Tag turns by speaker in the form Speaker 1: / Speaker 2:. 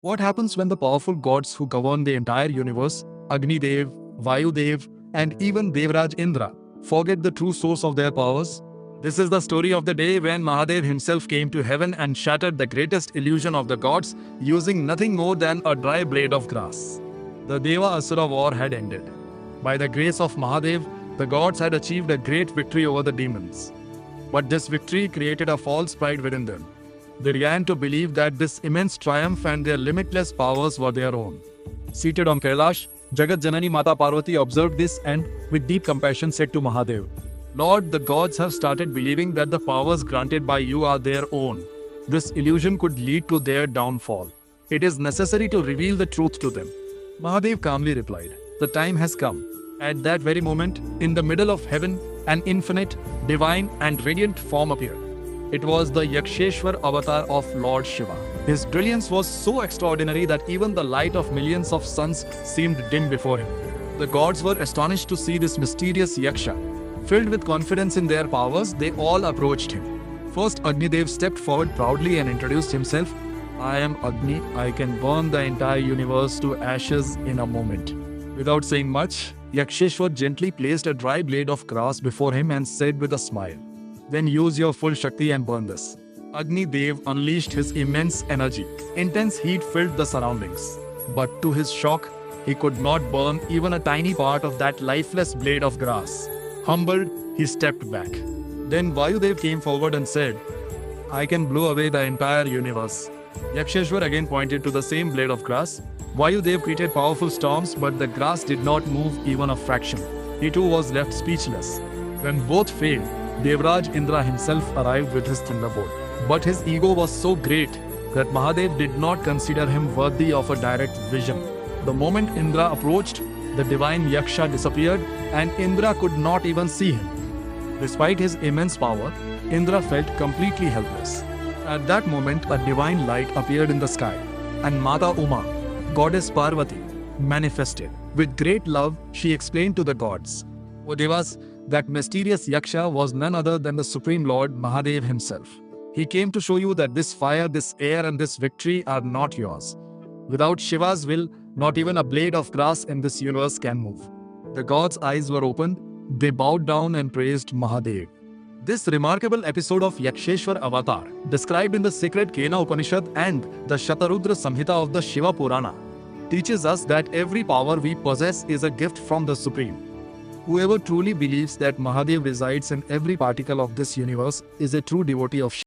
Speaker 1: What happens when the powerful gods who govern the entire universe, Agni Dev, Vayu Dev, and even Devraj Indra, forget the true source of their powers? This is the story of the day when Mahadev himself came to heaven and shattered the greatest illusion of the gods using nothing more than a dry blade of grass. The Deva Asura war had ended. By the grace of Mahadev, the gods had achieved a great victory over the demons. But this victory created a false pride within them. They began to believe that this immense triumph and their limitless powers were their own. Seated on Kailash, Jagat Janani Mata Parvati observed this and, with deep compassion, said to Mahadev, "Lord, the gods have started believing that the powers granted by you are their own. This illusion could lead to their downfall. It is necessary to reveal the truth to them." Mahadev calmly replied, "The time has come." At that very moment, in the middle of heaven, an infinite, divine, and radiant form appeared. It was the Yaksheshwar avatar of Lord Shiva. His brilliance was so extraordinary that even the light of millions of suns seemed dim before him. The gods were astonished to see this mysterious Yaksha. Filled with confidence in their powers, they all approached him. First, Agnidev stepped forward proudly and introduced himself. "I am Agni. I can burn the entire universe to ashes in a moment." Without saying much, Yaksheshwar gently placed a dry blade of grass before him and said with a smile, "Then use your full Shakti and burn this." Agni Dev unleashed his immense energy. Intense heat filled the surroundings. But to his shock, he could not burn even a tiny part of that lifeless blade of grass. Humbled, he stepped back. Then Vayudev came forward and said, "I can blow away the entire universe." Yaksheshwar again pointed to the same blade of grass. Vayudev created powerful storms, but the grass did not move even a fraction. He too was left speechless. When both failed, Devraj Indra himself arrived with his thunderbolt. But his ego was so great that Mahadev did not consider him worthy of a direct vision. The moment Indra approached, the divine Yaksha disappeared and Indra could not even see him. Despite his immense power, Indra felt completely helpless. At that moment, a divine light appeared in the sky, and Mata Uma, goddess Parvati, manifested. With great love, she explained to the gods, "O Devas, that mysterious Yaksha was none other than the Supreme Lord Mahadev himself. He came to show you that this fire, this air, and this victory are not yours. Without Shiva's will, not even a blade of grass in this universe can move." The gods' eyes were opened. They bowed down and praised Mahadev. This remarkable episode of Yaksheshwar Avatar, described in the sacred Kena Upanishad and the Shatarudra Samhita of the Shiva Purana, teaches us that every power we possess is a gift from the Supreme. Whoever truly believes that Mahadev resides in every particle of this universe is a true devotee of Shiva.